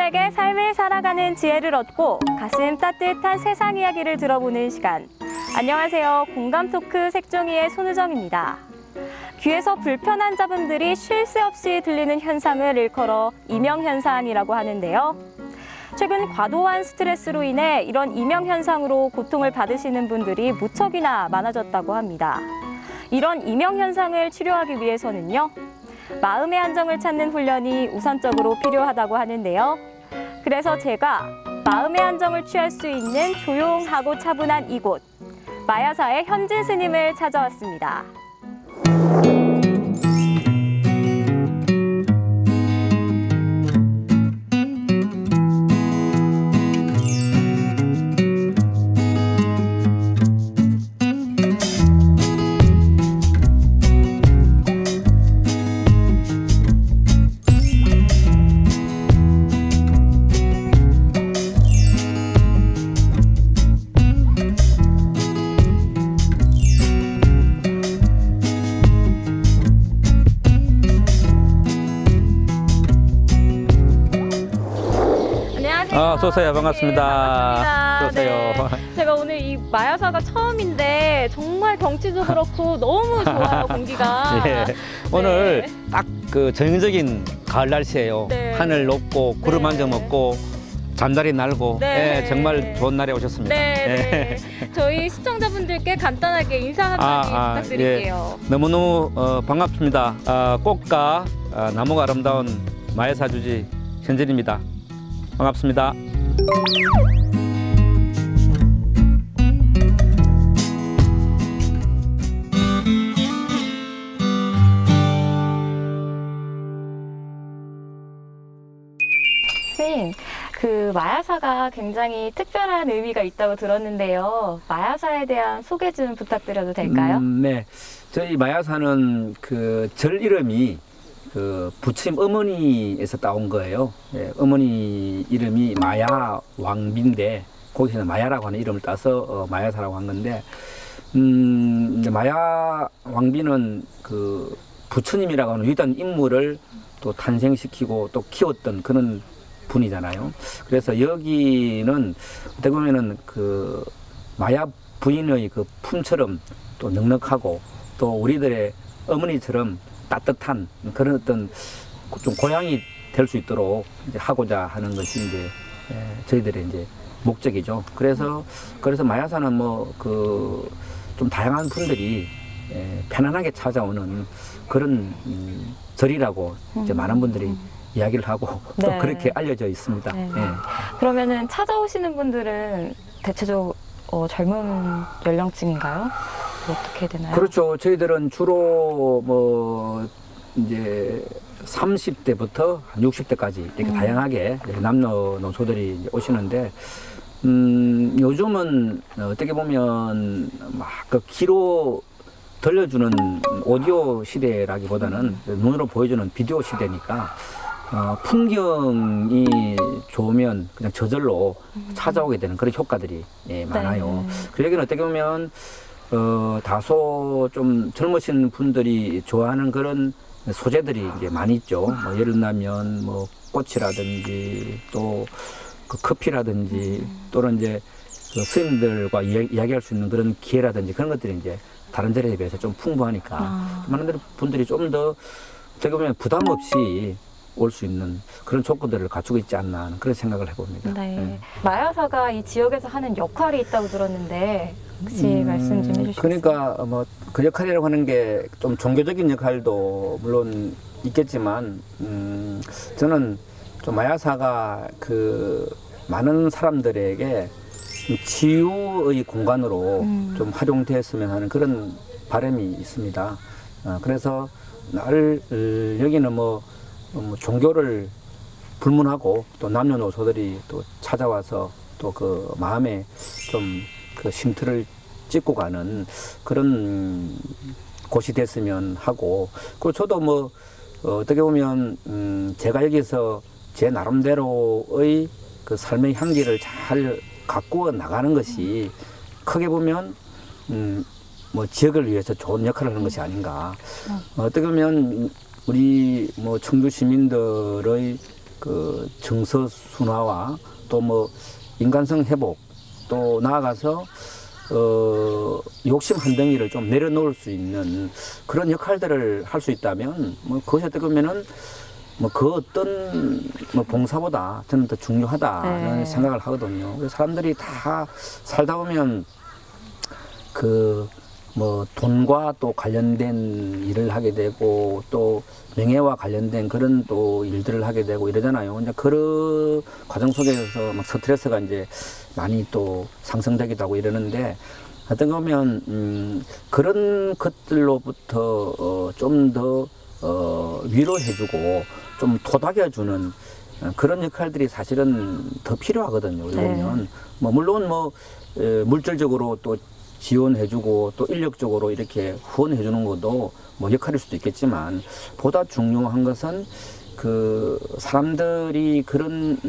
누구에게 삶을 살아가는 지혜를 얻고 가슴 따뜻한 세상 이야기를 들어보는 시간. 안녕하세요. 공감 토크 색종이의 손우정입니다. 귀에서 불편한 잡음들이 쉴 새 없이 들리는 현상을 일컬어 이명현상이라고 하는데요. 최근 과도한 스트레스로 인해 이런 이명현상으로 고통을 받으시는 분들이 무척이나 많아졌다고 합니다. 이런 이명현상을 치료하기 위해서는요, 마음의 안정을 찾는 훈련이 우선적으로 필요하다고 하는데요. 그래서 제가 마음의 안정을 취할 수 있는 조용하고 차분한 이곳, 마야사의 현진 스님을 찾아왔습니다. 어서오세요. 반갑습니다. 반갑습니다. 어서오세요. 네. 제가 오늘 이 마야사가 처음인데 정말 경치도 그렇고 너무 좋아요, 공기가. 예. 오늘 딱 그 전형적인 가을 날씨예요. 네. 하늘 높고 구름 한 점 네. 없고 잠자리 날고 네. 예, 정말 좋은 날에 오셨습니다. 네. 저희 시청자분들께 간단하게 인사 한마디 부탁드릴게요. 예. 너무너무 반갑습니다. 꽃과 나무가 아름다운 마야사 주지 현진입니다. 반갑습니다. 선생님, 그 마야사가 굉장히 특별한 의미가 있다고 들었는데요. 마야사에 대한 소개 좀 부탁드려도 될까요? 네. 저희 마야사는 그 절 이름이 그 부처님 어머니에서 따온 거예요. 예, 어머니 이름이 마야 왕비인데 거기서는 마야라고 하는 이름을 따서 마야사라고 한 건데, 이제 마야 왕비는 그 부처님이라고 하는 위대한 인물을 또 탄생시키고 또 키웠던 그런 분이잖아요. 그래서 여기는 어떻게 보면은 그 마야 부인의 그 품처럼 또 넉넉하고 또 우리들의 어머니처럼 따뜻한 그런 어떤 좀 고향이 될 수 있도록 이제 하고자 하는 것이 이제 저희들의 이제 목적이죠. 그래서 마야사는 뭐 그 좀 다양한 분들이 편안하게 찾아오는 그런 절이라고 이제 많은 분들이 이야기를 하고 또 네. 그렇게 알려져 있습니다. 네. 예. 그러면은 찾아오시는 분들은 대체적으로 젊은 연령층인가요? 어떻게 되나요? 그렇죠. 저희들은 주로 뭐 이제 30대부터 60대까지 이렇게 다양하게 남녀노소들이 이제 오시는데, 요즘은 어떻게 보면 막 그 귀로 들려주는 오디오 시대라기보다는 눈으로 보여주는 비디오 시대니까 풍경이 좋으면 그냥 저절로 찾아오게 되는 그런 효과들이 많아요. 네. 그 얘기는 어떻게 보면 다소 좀 젊으신 분들이 좋아하는 그런 소재들이 이제 많이 있죠. 뭐 예를 들면 뭐 꽃이라든지 또 그 커피라든지 또는 이제 그 스님들과 이야기할 수 있는 그런 기회라든지 그런 것들이 이제 다른 절에 비해서 좀 풍부하니까 많은 분들이 좀 더 어떻게 보면 부담 없이 올 수 있는 그런 조건들을 갖추고 있지 않나 하는 그런 생각을 해봅니다. 네. 네. 마야사가 이 지역에서 하는 역할이 있다고 들었는데 혹시 말씀 좀 해주시겠어요? 그러니까 뭐 그 역할이라고 하는 게 좀 종교적인 역할도 물론 있겠지만, 저는 좀 마야사가 그 많은 사람들에게 치유의 공간으로 좀 활용되었으면 하는 그런 바람이 있습니다. 그래서 여기는 뭐 종교를 불문하고 또 남녀노소들이 또 찾아와서 또 그 마음에 좀 그 쉼터를 찍고 가는 그런 곳이 됐으면 하고, 그리고 저도 뭐 어떻게 보면 제가 여기서 제 나름대로의 그 삶의 향기를 잘 가꾸어 나가는 것이 크게 보면 뭐 지역을 위해서 좋은 역할을 하는 것이 아닌가. 어떻게 보면 우리 뭐 청주 시민들의 그 정서 순화와 또 뭐 인간성 회복, 또 나아가서 욕심 한 덩이를 좀 내려놓을 수 있는 그런 역할들을 할 수 있다면 뭐 그것이 어떻게 보면은 뭐 그 어떤 뭐 봉사보다 저는 더 중요하다는 생각을 하거든요. 그래서 사람들이 다 살다 보면 그 뭐 돈과 또 관련된 일을 하게 되고 또 명예와 관련된 그런 또 일들을 하게 되고 이러잖아요. 이제 그런 과정 속에서 막 스트레스가 이제 많이 또 상승되기도 하고 이러는데 어떤 보면 그런 것들로부터 좀 더 위로해주고 좀 토닥여주는 그런 역할들이 사실은 더 필요하거든요. 그러면 뭐 물론 뭐 물질적으로 또 지원해주고 또 인력적으로 이렇게 후원해주는 것도 뭐 역할일 수도 있겠지만 보다 중요한 것은 그 사람들이 그런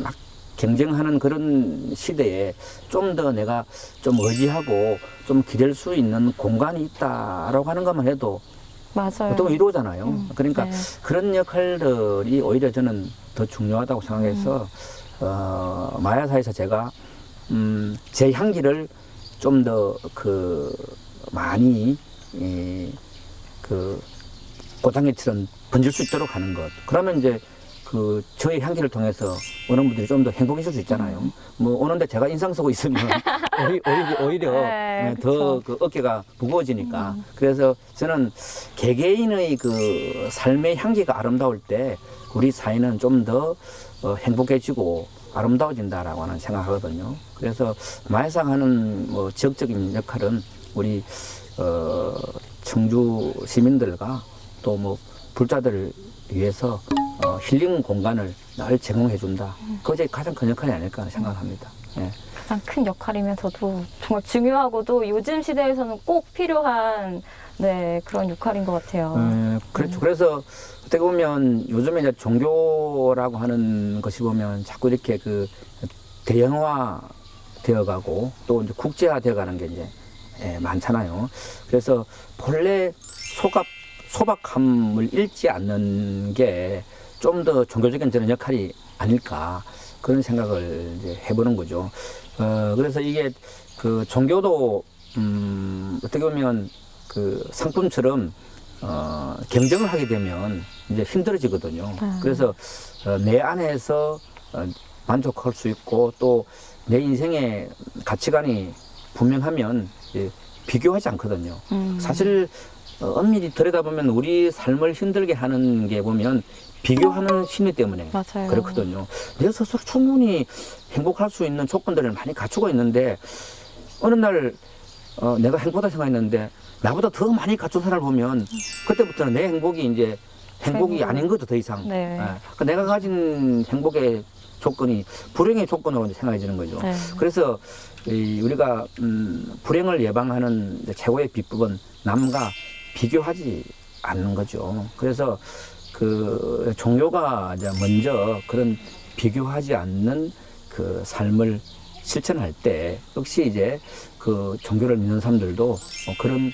막 경쟁하는 그런 시대에 좀 더 내가 좀 의지하고 좀 기댈 수 있는 공간이 있다라고 하는 것만 해도 맞아요. 보통 위로잖아요. 그러니까 그런 역할들이 오히려 저는 더 중요하다고 생각해서 마야사에서 제가 제 향기를 좀 더 그 많이 그 꽃향기처럼 번질 수 있도록 하는 것. 그러면 이제 그 저의 향기를 통해서 오는 분들이 좀 더 행복해질 수 있잖아요. 뭐 오는데 제가 인상 쓰고 있으면 오히려 더 그 어깨가 무거워지니까. 그래서 저는 개개인의 그 삶의 향기가 아름다울 때 우리 사회는 좀 더 행복해지고 아름다워진다라고 하는 생각하거든요. 그래서 마야상하는 뭐 지역적인 역할은 우리 청주 시민들과 또 뭐 불자들을 위해서 힐링 공간을 늘 제공해 준다. 그것이 가장 큰 역할이 아닐까 생각합니다. 가장 큰 역할이면서도 정말 중요하고도 요즘 시대에서는 꼭 필요한 그런 역할인 것 같아요. 그렇죠. 그래서 어떻게 보면 요즘에 이제 종교라고 하는 것이 보면 자꾸 이렇게 그 대형화 되어가고 또 이제 국제화 되어가는 게 이제 많잖아요. 그래서 본래 소박함을 잃지 않는 게 좀 더 종교적인 저는 역할이 아닐까 그런 생각을 이제 해보는 거죠. 그래서 이게 그 종교도 어떻게 보면 그 상품처럼 경쟁을 하게 되면 이제 힘들어지거든요. 그래서 내 안에서 만족할 수 있고 또 내 인생의 가치관이 분명하면 비교하지 않거든요. 사실 엄밀히 들여다보면 우리 삶을 힘들게 하는 게 보면 비교하는 심리 때문에 맞아요. 그렇거든요. 내 스스로 충분히 행복할 수 있는 조건들을 많이 갖추고 있는데 어느 날 내가 행복하다 생각했는데 나보다 더 많이 갖춘 사람을 보면 그때부터는 내 행복이 이제 행복이 아닌 거죠, 더 이상. 그러니까 내가 가진 행복의 조건이 불행의 조건으로 이제 생각해지는 거죠. 그래서 우리가 불행을 예방하는 최고의 비법은 남과 비교하지 않는 거죠. 그래서 그 종교가 이제 먼저 그런 비교하지 않는 그 삶을 실천할 때 역시 이제 그 종교를 믿는 사람들도 그런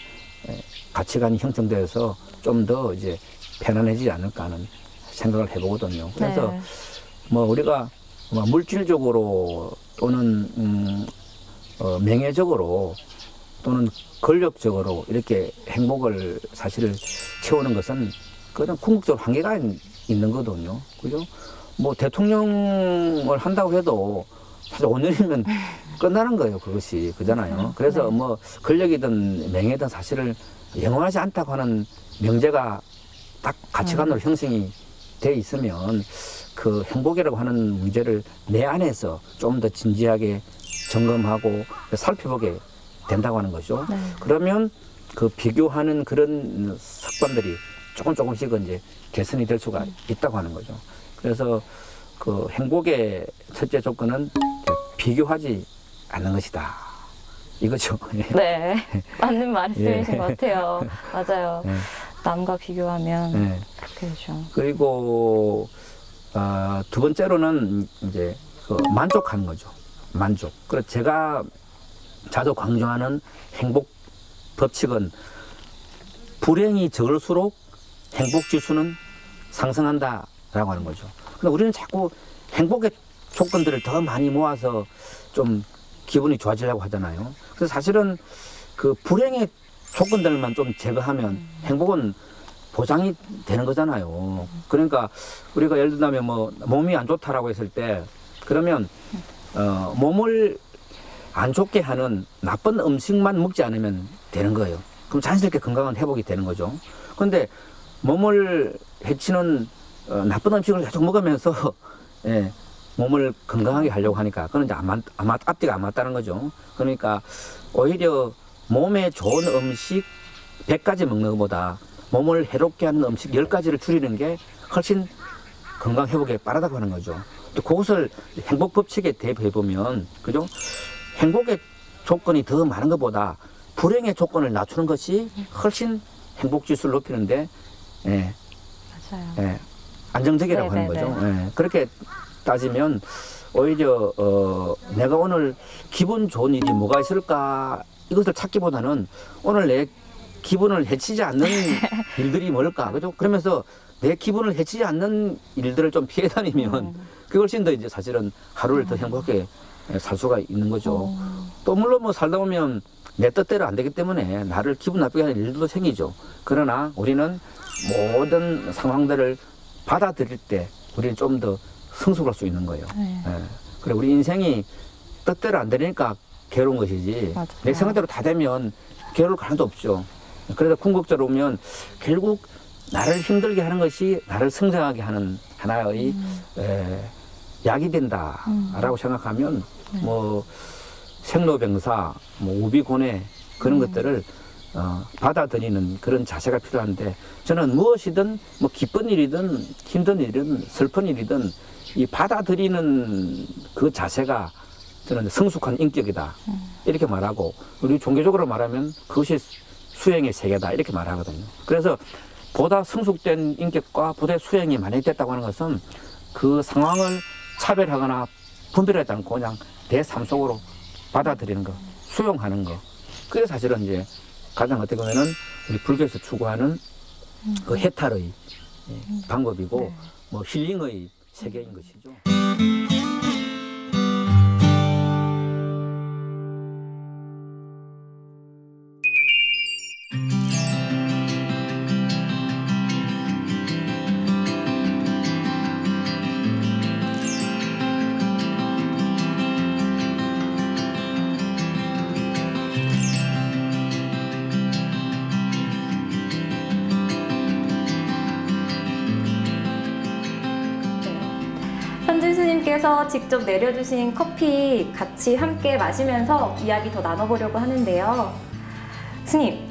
가치관이 형성되어서 좀 더 이제 편안해지지 않을까 하는 생각을 해보거든요. 그래서 뭐 우리가 뭐 물질적으로 또는 명예적으로 또는 권력적으로 이렇게 행복을 사실 채우는 것은 그건 궁극적으로 한계가 있는 거거든요. 그죠? 뭐 대통령을 한다고 해도 사실 5년이면 끝나는 거예요. 그것이. 그잖아요. 그래서 뭐 권력이든 명예든 사실은 영원하지 않다고 하는 명제가 딱 가치관으로 형성이 돼 있으면 그 행복이라고 하는 문제를 내 안에서 좀 더 진지하게 점검하고 살펴보게 된다고 하는 거죠. 그러면 그 비교하는 그런 습관들이 조금씩은 이제 개선이 될 수가 있다고 하는 거죠. 그래서 그 행복의 첫째 조건은 비교하지 않는 것이다. 이거죠. 네, 맞는 말씀이신 것 같아요. 맞아요. 남과 비교하면 그렇게 되죠. 그리고 두 번째로는 이제 그 만족하는 거죠. 만족. 그래서 제가 자주 강조하는 행복 법칙은 불행이 적을수록 행복 지수는 상승한다 라고 하는 거죠. 근데 우리는 자꾸 행복의 조건들을 더 많이 모아서 좀 기분이 좋아지려고 하잖아요. 그래서 사실은 그 불행의 조건들만 좀 제거하면 행복은 보장이 되는 거잖아요. 그러니까 우리가 예를 들면 뭐 몸이 안 좋다라고 했을 때 그러면 몸을 안 좋게 하는 나쁜 음식만 먹지 않으면 되는 거예요. 그럼 자연스럽게 건강은 회복이 되는 거죠. 그런데 몸을 해치는 나쁜 음식을 계속 먹으면서 예, 몸을 건강하게 하려고 하니까 그건 이제 앞뒤가 안 맞다는 거죠. 그러니까 오히려 몸에 좋은 음식 100가지 먹는 것보다 몸을 해롭게 하는 음식 10가지를 줄이는 게 훨씬 건강 회복에 빠르다고 하는 거죠. 또 그것을 행복 법칙에 대입해 보면 그죠? 행복의 조건이 더 많은 것보다 불행의 조건을 낮추는 것이 훨씬 행복 지수를 높이는데 예, 맞아요. 예, 안정적이라고 하는 거죠. 예, 그렇게 따지면 오히려 내가 오늘 기분 좋은 일이 뭐가 있을까 이것을 찾기보다는 오늘 내 기분을 해치지 않는 일들이 뭘까, 그죠? 그러면서 내 기분을 해치지 않는 일들을 좀 피해 다니면 그게 훨씬 더 이제 사실은 하루를 더 행복하게 살 수가 있는 거죠. 또 물론 뭐 살다 보면 내 뜻대로 안 되기 때문에 나를 기분 나쁘게 하는 일들도 생기죠. 그러나 우리는 모든 상황들을 받아들일 때 우리는 좀 더 성숙할 수 있는 거예요. 예. 그래 우리 인생이 뜻대로 안 되니까 괴로운 것이지 맞아요. 내 생각대로 다 되면 괴로울 가능도 없죠. 그래서 궁극적으로 보면 결국 나를 힘들게 하는 것이 나를 성장하게 하는 하나의 약이 된다라고 생각하면 뭐 생로병사, 뭐 우비고뇌 그런 것들을 받아들이는 그런 자세가 필요한데 저는 무엇이든 뭐 기쁜 일이든 힘든 일이든 슬픈 일이든 이 받아들이는 그 자세가 저는 성숙한 인격이다 이렇게 말하고 우리 종교적으로 말하면 그것이 수행의 세계다 이렇게 말하거든요. 그래서 보다 성숙된 인격과 보다 수행이 많이 됐다고 하는 것은 그 상황을 차별하거나 분별하지 않고 그냥 내 삶 속으로 받아들이는 거, 수용하는 거. 그게 사실은 이제 가장 어떻게 보면은 우리 불교에서 추구하는 그 해탈의 방법이고 뭐 힐링의 세계인 것이죠. 현준 스님께서 직접 내려주신 커피 같이 함께 마시면서 이야기 더 나눠보려고 하는데요. 스님,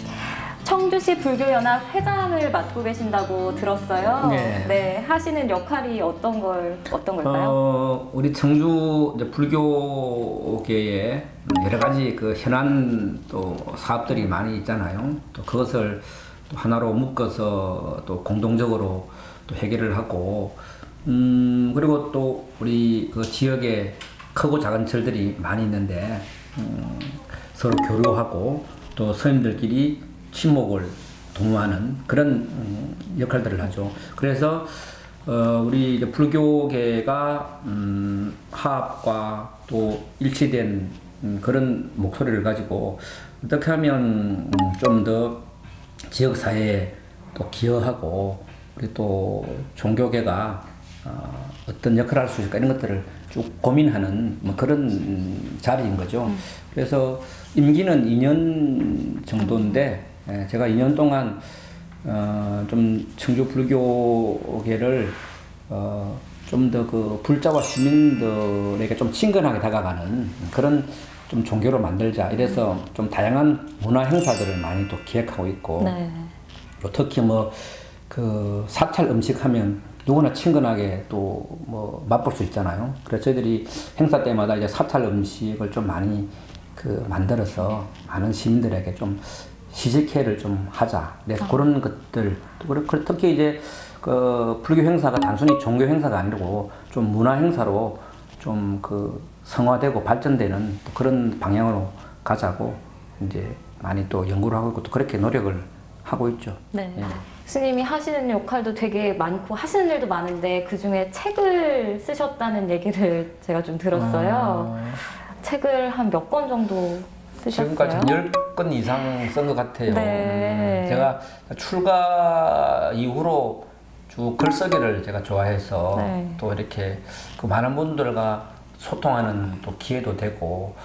청주시 불교연합 회장을 맡고 계신다고 들었어요. 네. 하시는 역할이 어떤 걸까요? 우리 청주 이제 불교계에 여러 가지 그 현안 또 사업들이 많이 있잖아요. 또 그것을 또 하나로 묶어서 또 공동적으로 또 해결을 하고 그리고 또 우리 그 지역에 크고 작은 절들이 많이 있는데 서로 교류하고 또 스님들끼리 친목을 도모하는 그런 역할들을 하죠. 그래서 우리 이제 불교계가 화합과 또 일치된 그런 목소리를 가지고 어떻게 하면 좀 더 지역 사회에 또 기여하고 우리 또 종교계가 어떤 역할을 할 수 있을까 이런 것들을 쭉 고민하는 뭐 그런 자리인 거죠. 그래서 임기는 2년 정도인데 제가 2년 동안 좀 청주 불교계를 좀 더 그 불자와 시민들에게 좀 친근하게 다가가는 그런 좀 종교로 만들자 이래서 좀 다양한 문화 행사들을 많이 또 기획하고 있고 또 특히 뭐 그 사찰 음식 하면 누구나 친근하게 또 뭐 맛볼 수 있잖아요. 그래서 저희들이 행사 때마다 이제 사찰 음식을 좀 많이 그 만들어서 많은 시민들에게 좀 시식회를 좀 하자. 그래서 그런 것들 특히 이제 그 불교 행사가 단순히 종교 행사가 아니고 좀 문화 행사로 좀 그 성화되고 발전되는 그런 방향으로 가자고 이제 많이 또 연구를 하고 있고 또 그렇게 노력을 하고 있죠. 네. 스님이 하시는 역할도 되게 많고 하시는 일도 많은데 그중에 책을 쓰셨다는 얘기를 제가 좀 들었어요. 책을 한 몇 권 정도 쓰셨어요? 지금까지 10권 이상 쓴 것 같아요. 네. 제가 출가 이후로 쭉 글쓰기를 제가 좋아해서 네. 또 이렇게 그 많은 분들과 소통하는 또 기회도 되고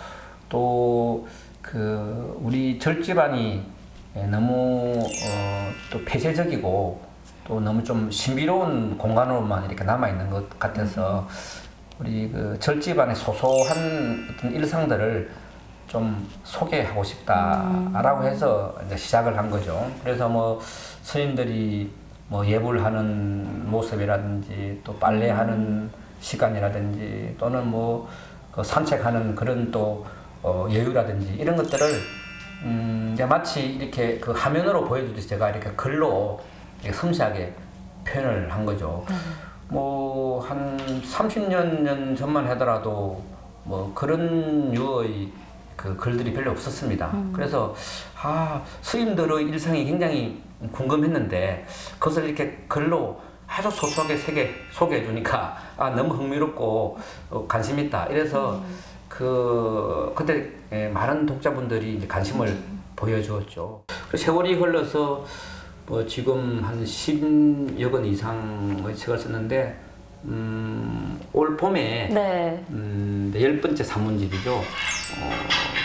또 그 우리 절집안이 너무 또 폐쇄적이고 또 너무 좀 신비로운 공간으로만 이렇게 남아 있는 것 같아서 우리 그 절집안의 소소한 어떤 일상들을 좀 소개하고 싶다라고 해서 이제 시작을 한 거죠. 그래서 뭐 스님들이 뭐 예불 하는 모습이라든지 또 빨래하는 시간이라든지 또는 뭐 그 산책하는 그런 또 여유라든지 이런 것들을 이제 마치 이렇게 그 화면으로 보여주듯이 제가 이렇게 글로 이렇게 섬세하게 표현을 한 거죠. 뭐 한 30년 전만 하더라도 뭐 그런 류의 그 글들이 별로 없었습니다. 그래서 스님들의 일상이 굉장히 궁금했는데 그것을 이렇게 글로 아주 소소하게 소개해 주니까 너무 흥미롭고 관심 있다. 이래서 그때 많은 독자분들이 이제 관심을 보여주었죠. 세월이 흘러서 뭐 지금 한 10여 권 이상의 책을 썼는데 올 봄에 네. 10번째 산문집이죠.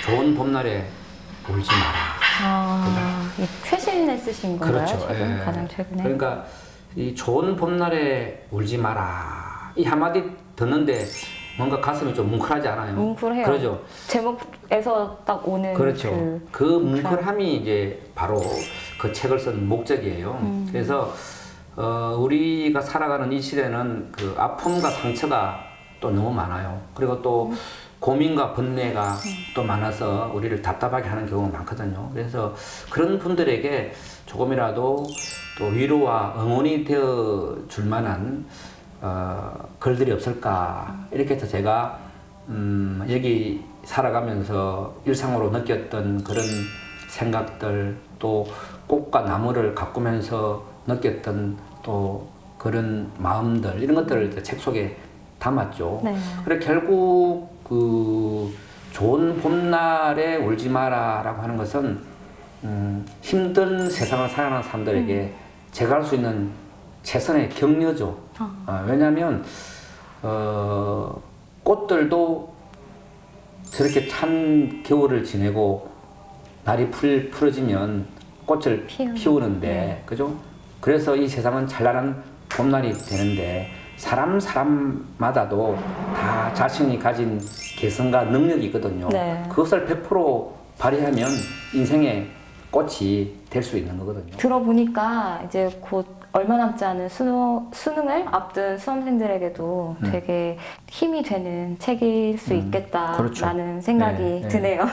좋은 봄날에 울지 마라. 최신에 쓰신 건가요? 그렇죠. 최근, 가장 최근에. 그러니까 이 좋은 봄날에 울지 마라. 이 한마디 듣는데 뭔가 가슴이 좀 뭉클하지 않아요? 뭉클해요. 그러죠. 제목에서 딱 오는 그렇죠. 그 뭉클함이 이제 바로 그 책을 쓴 목적이에요. 그래서 우리가 살아가는 이 시대는 그 아픔과 상처가 또 너무 많아요. 그리고 또 고민과 번뇌가 또 많아서 우리를 답답하게 하는 경우가 많거든요. 그래서 그런 분들에게 조금이라도 또 위로와 응원이 되어 줄 만한 글들이 없을까 이렇게 해서 제가 여기 살아가면서 일상으로 느꼈던 그런 생각들 또 꽃과 나무를 가꾸면서 느꼈던 또 그런 마음들 이런 것들을 책 속에 담았죠. 네. 그래 결국 그 좋은 봄날에 울지 마라라고 하는 것은 힘든 세상을 살아가는 사람들에게 제가 할 수 있는 최선의 격려죠. 왜냐하면 꽃들도 저렇게 찬 겨울을 지내고 날이 풀어지면 꽃을 피우는데, 네. 그죠? 그래서 이 세상은 찬란한 봄날이 되는데 사람마다도 다 자신이 가진 개성과 능력이 있거든요. 네. 그것을 100% 발휘하면 인생의 꽃이 될 수 있는 거거든요. 들어보니까 이제 곧 얼마 남지 않은 수능을 앞둔 수험생들에게도 되게 힘이 되는 책일 수 있겠다라는 그렇죠. 생각이 드네요.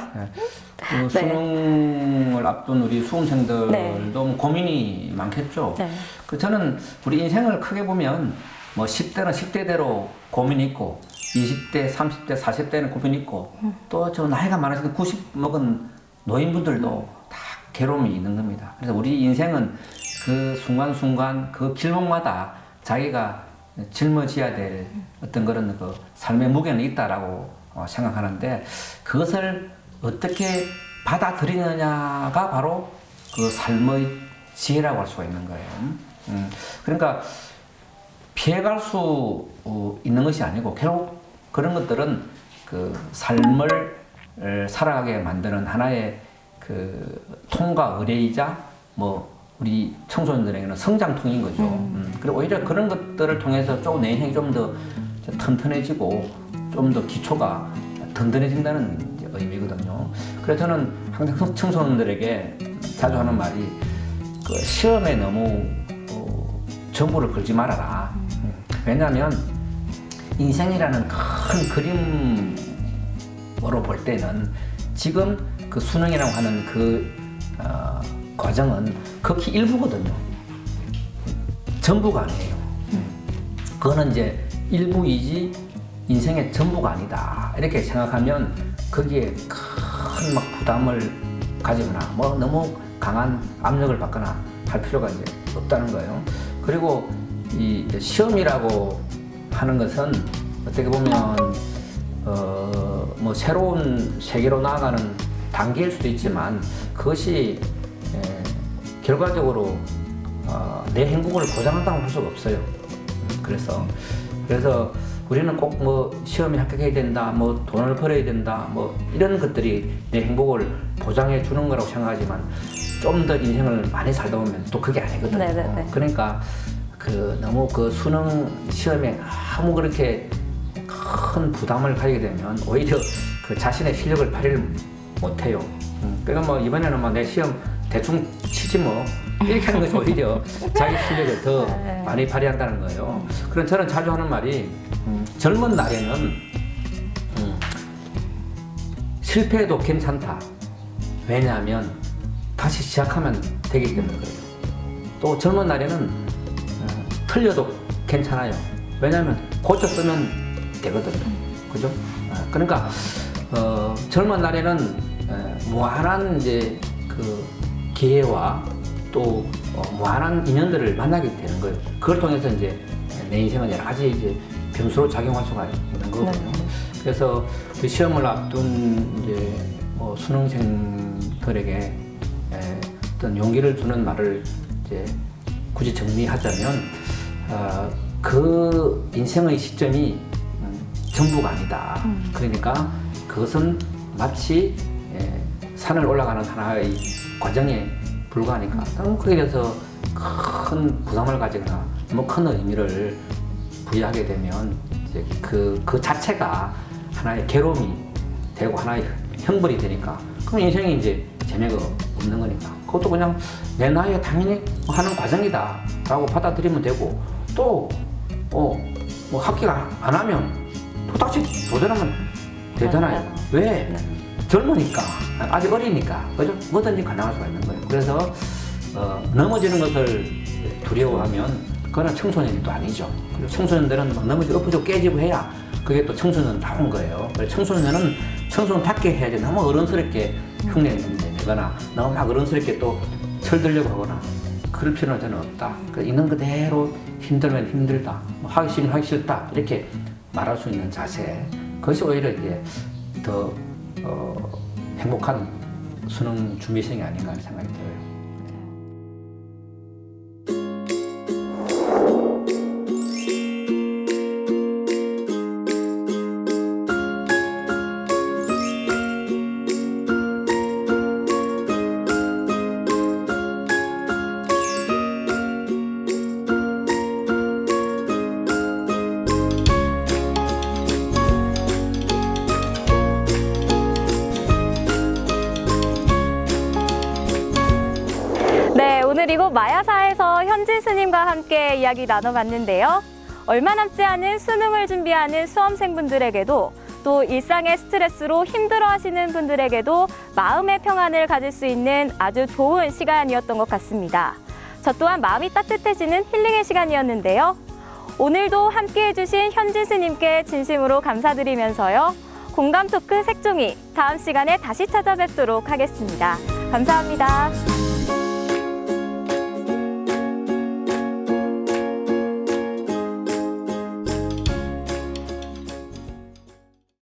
그 수능을 앞둔 우리 수험생들도 네. 고민이 많겠죠. 네. 저는 우리 인생을 크게 보면 뭐 10대는 10대대로 고민이 있고 20대, 30대, 40대는 고민이 있고 또 저 나이가 많으신 90 먹은 노인분들도 다 괴로움이 있는 겁니다. 그래서 우리 인생은 그 순간순간 그 길목마다 자기가 짊어져야 될 어떤 그런 그 삶의 무게는 있다라고 생각하는데 그것을 어떻게 받아들이느냐가 바로 그 삶의 지혜라고 할 수가 있는 거예요. 그러니까 피해갈 수 있는 것이 아니고 결국 그런 것들은 그 삶을 살아가게 만드는 하나의 그 통과 의례이자 뭐 우리 청소년들에게는 성장통인 거죠. 그리고 오히려 그런 것들을 통해서 조금 내 인생이 좀 더 튼튼해지고 좀 더 기초가 든든해진다는 의미거든요. 그래서 저는 항상 청소년들에게 자주 하는 말이 그 시험에 너무 전부를 걸지 말아라. 왜냐하면 인생이라는 큰 그림으로 볼 때는 지금 그 수능이라고 하는 그 과정은 극히 일부거든요. 전부가 아니에요. 그거는 이제 일부이지 인생의 전부가 아니다. 이렇게 생각하면 거기에 큰 막 부담을 가지거나 뭐 너무 강한 압력을 받거나 할 필요가 이제 없다는 거예요. 그리고 이 시험이라고 하는 것은 어떻게 보면 뭐 새로운 세계로 나아가는 단계일 수도 있지만 그것이 결과적으로 내 행복을 보장한다고 할 수가 없어요. 그래서 우리는 꼭 뭐 시험에 합격해야 된다, 뭐 돈을 벌어야 된다, 뭐 이런 것들이 내 행복을 보장해 주는 거라고 생각하지만 좀 더 인생을 많이 살다 보면 또 그게 아니거든요. 네네네. 그러니까 너무 그 수능 시험에 너무 그렇게 큰 부담을 가지게 되면 오히려 그 자신의 실력을 발휘를 못해요. 그러니까 뭐 이번에는 뭐 내 시험 대충 치지 뭐 이렇게 하는 것이 오히려 자기 실력을 더 많이 발휘한다는 거예요. 그럼 저는 자주 하는 말이 젊은 날에는 실패해도 괜찮다. 왜냐하면 다시 시작하면 되기 때문에 그래요. 또 젊은 날에는 틀려도 괜찮아요. 왜냐하면 고쳐 쓰면 되거든요. 그죠? 그러니까 젊은 날에는 무한한 이제 그 기회와 또 무한한 인연들을 만나게 되는 거예요. 그걸 통해서 이제 내 인생은 여러 가지 이제 변수로 작용할 수가 있는 거거든요. 그래서 그 시험을 앞둔 이제 뭐 수능생들에게 어떤 용기를 주는 말을 이제 굳이 정리하자면 그 인생의 시점이 전부가 아니다. 그러니까 그것은 마치 산을 올라가는 하나의 과정에 불과하니까 거기에 대해서 큰 부담을 가지거나 뭐 큰 의미를 부여하게 되면 이제 그 자체가 하나의 괴로움이 되고 하나의 형벌이 되니까 그럼 인생이 이제 재미가 없는 거니까 그것도 그냥 내 나이에 당연히 하는 과정이다 라고 받아들이면 되고 또 뭐 합격 안 하면 또 다시 도전하면 되잖아요. 왜? 젊으니까 아직 어리니까 그죠? 뭐든지 가능할 수가 있는 거예요. 그래서 넘어지는 것을 두려워하면 그거는 청소년이 또 아니죠. 그리고 청소년들은 막 넘어지고 엎어지고 깨지고 해야 그게 또 청소년다운 거예요. 그래서 청소년은 청소년답게 해야지 너무 어른스럽게 흉내 내거나 너무 막 어른스럽게 또 철들려고 하거나 그럴 필요는 저는 없다. 있는 그대로 힘들면 힘들다, 하기 싫으면 하기 싫다 이렇게 말할 수 있는 자세, 그것이 오히려 이제 더 행복한 수능 준비생이 아닌가 하는 생각이 들어요. 오늘 이곳 마야사에서 현지 스님과 함께 이야기 나눠봤는데요. 얼마 남지 않은 수능을 준비하는 수험생분들에게도 또 일상의 스트레스로 힘들어하시는 분들에게도 마음의 평안을 가질 수 있는 아주 좋은 시간이었던 것 같습니다. 저 또한 마음이 따뜻해지는 힐링의 시간이었는데요. 오늘도 함께해 주신 현지 스님께 진심으로 감사드리면서요. 공감 토크 색종이 다음 시간에 다시 찾아뵙도록 하겠습니다. 감사합니다.